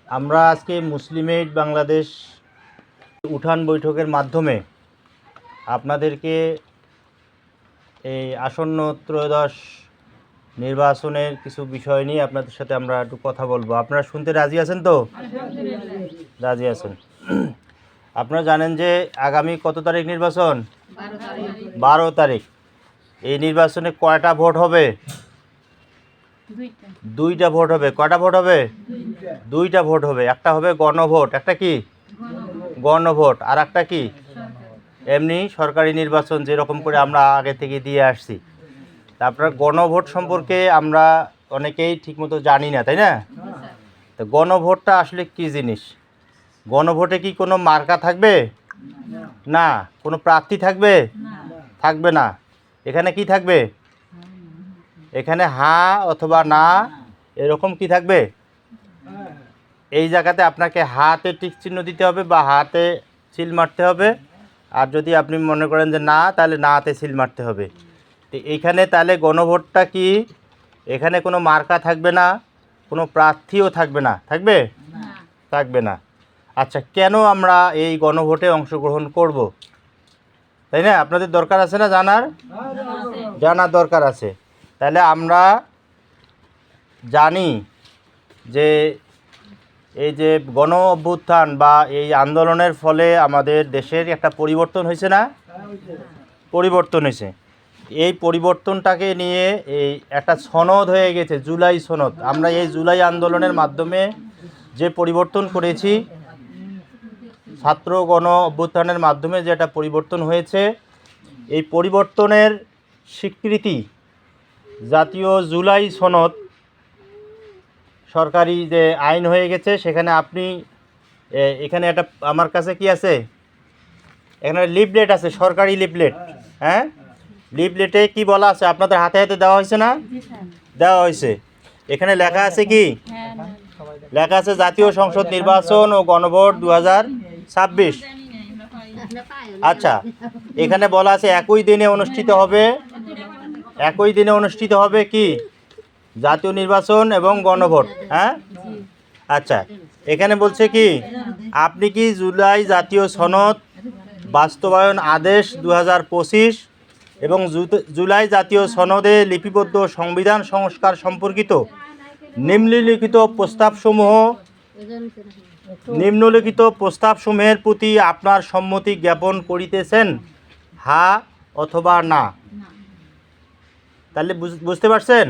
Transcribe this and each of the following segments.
আমরা আজকে মুসলিম এইড বাংলাদেশ উঠান বৈঠকের মাধ্যমে আপনাদেরকে এই আসন্ন ত্রয়োদশ নির্বাচনের কিছু বিষয় নিয়ে আপনাদের সাথে আমরা একটু কথা বলবো। আপনারা শুনতে রাজি আছেন তো? রাজি আছেন। আপনারা জানেন যে আগামী কত তারিখ নির্বাচন? 12 তারিখ। এই নির্বাচনে কয়টা ভোট হবে? দুইটা ভোট হবে। কয়টা ভোট হবে? দুইটা ভোট হবে। একটা হবে গণভোট, একটা কি গণভোট, আর একটা কি এমনি সরকারি নির্বাচন, যেরকম করে আমরা আগে থেকে দিয়ে আসছি। তারপরে গণভোট সম্পর্কে আমরা অনেকেই ঠিকমতো জানি না, তাই না? তো গণভোটটা আসলে কি জিনিস? গণভোটে কি কোনো মার্কা থাকবে? না। কোনো প্রার্থী থাকবে? থাকবে না। এখানে কি থাকবে? এখানে হ্যাঁ অথবা না এরকম কি থাকবে? এই জায়গাতে আপনাকে হাতে টিক চিহ্ন দিতে হবে বা হাতে সিল মারতে হবে। আর যদি আপনি মনে করেন যে না, তাহলে না হাতে সিল মারতে হবে। তো এইখানে তাহলে গণভোটটা কি? এখানে কোনো মার্কা থাকবে না, কোনো প্রার্থীও থাকবে না। থাকবে? থাকবে না। আচ্ছা, কেন আমরা এই গণভোটে অংশগ্রহণ করব? তাই না? আপনাদের দরকার আছে না জানার দরকার আছে। তাহলে আমরা জানি যে এই যে গণ অভ্যুত্থান বা এই আন্দোলনের ফলে আমাদের দেশের একটা পরিবর্তন হয়েছে না? পরিবর্তন হয়েছে। এই পরিবর্তনটাকে নিয়ে এই একটা সনদ হয়ে গেছে, জুলাই সনদ। আমরা এই জুলাই আন্দোলনের মাধ্যমে যে পরিবর্তন করেছি, ছাত্র গণ অভ্যুত্থানের মাধ্যমে যে একটা পরিবর্তন হয়েছে, এই পরিবর্তনের স্বীকৃতি জাতীয় জুলাই সনদ সরকারি যে আইন হয়ে গেছে। সেখানে আপনি এখানে একটা আমার কাছে কি আছে, এখানে লিফলেট আছে, সরকারি লিফলেট। হ্যাঁ, লিফলেটে কি বলা আছে? আপনাদের হাতে হাতে দেওয়া হয়েছে না? দেওয়া হয়েছে। এখানে লেখা আছে কি? লেখা আছে জাতীয় সংসদ নির্বাচন ও গণভোট 2026। আচ্ছা, এখানে বলা আছে একই দিনে অনুষ্ঠিত হবে কি? জাতীয় নির্বাচন এবং গণভোট। হ্যাঁ, আচ্ছা, এখানে বলছে কি আপনি কি জুলাই জাতীয় সনদ বাস্তবায়ন আদেশ 2025 এবং জুলাই জাতীয় সনদে লিপিবদ্ধ সংবিধান সংস্কার সম্পর্কিত নিম্নলিখিত প্রস্তাবসমূহের প্রতি আপনার সম্মতি জ্ঞাপন করিতেছেন, হ্যাঁ অথবা না? তাহলে বুঝতে পারছেন?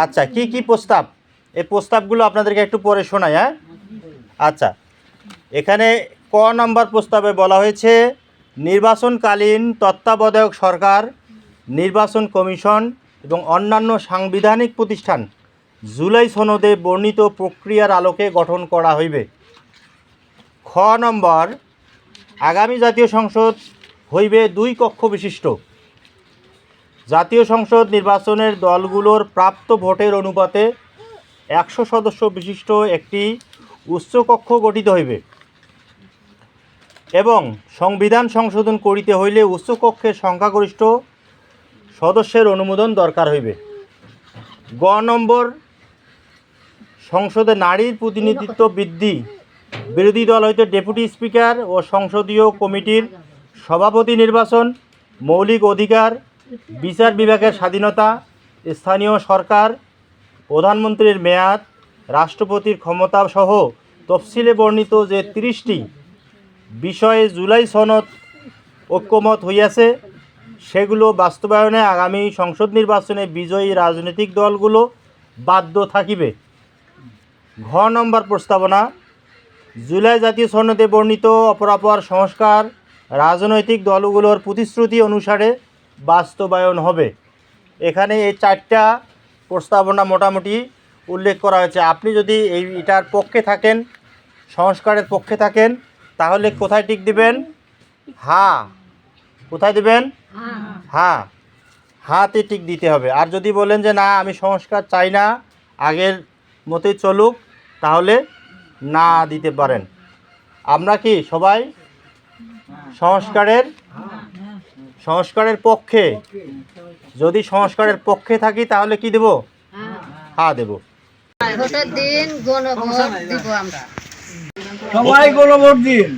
আচ্ছা, কি কি প্রস্তাব? এই প্রস্তাবগুলো আপনাদেরকে একটু পরে শোনাই। হ্যাঁ, আচ্ছা, এখানে ক নম্বর প্রস্তাবে বলা হয়েছে নির্বাচনকালীন তত্ত্বাবধায়ক সরকার, নির্বাচন কমিশন এবং অন্যান্য সাংবিধানিক প্রতিষ্ঠান জুলাই সনদে বর্ণিত প্রক্রিয়ার আলোকে গঠন করা হইবে। খ নম্বর, আগামী জাতীয় সংসদ হইবে 2 কক্ষ বিশিষ্ট। জাতীয় সংসদ নির্বাচনের দলগুলোর প্রাপ্ত ভোটের অনুপাতে 100 সদস্য বিশিষ্ট একটি উচ্চকক্ষ গঠিত হইবে এবং সংবিধান সংশোধন করিতে হইলে উচ্চকক্ষের সংখ্যাগরিষ্ঠ সদস্যের অনুমোদন দরকার হইবে। গ নম্বর, সংসদে নারীর প্রতিনিধিত্ব বৃদ্ধি, বিরোধী দল হইতে ডেপুটি স্পিকার ও সংসদীয় কমিটির সভাপতি নির্বাচন, মৌলিক অধিকার, বিচার বিভাগের স্বাধীনতা, স্থানীয় সরকার, প্রধানমন্ত্রীর মেয়াদ, রাষ্ট্রপতির ক্ষমতা সহ তফসিলে বর্ণিত যে 30টি বিষয়ে জুলাই সনদ ঐক্যমত হইয়াছে, সেগুলো বাস্তবায়নে আগামী সংসদ নির্বাচনে বিজয়ী রাজনৈতিক দলগুলো বাধ্য থাকিবে। ঘ নম্বর প্রস্তাবনা, জুলাই জাতীয় সনদে বর্ণিত অপরাপর সংস্কার রাজনৈতিক দলগুলোর প্রতিশ্রুতি অনুসারে বাস্তবায়ন হবে। এখানে এই 4টা প্রস্তাবনা মোটামুটি উল্লেখ করা হয়েছে। আপনি যদি এটার পক্ষে থাকেন, সংস্কারের পক্ষে থাকেন, তাহলে কোথায় টিক দিবেন? হ্যাঁ। কোথায় দিবেন? হ্যাঁ, হাতে টিক দিতে হবে। আর যদি বলেন যে না, আমি সংস্কার চাই না, আগের মতোই চলুক, তাহলে না দিতে পারেন। আমরা কি সবাই সংস্কারের পক্ষে? যদি সংস্কারের পক্ষে থাকি তাহলে কি দেব? হ্যাঁ দেব। ভোটের দিন গণভোট দিব আমরা। সবাই গণভোট দিন।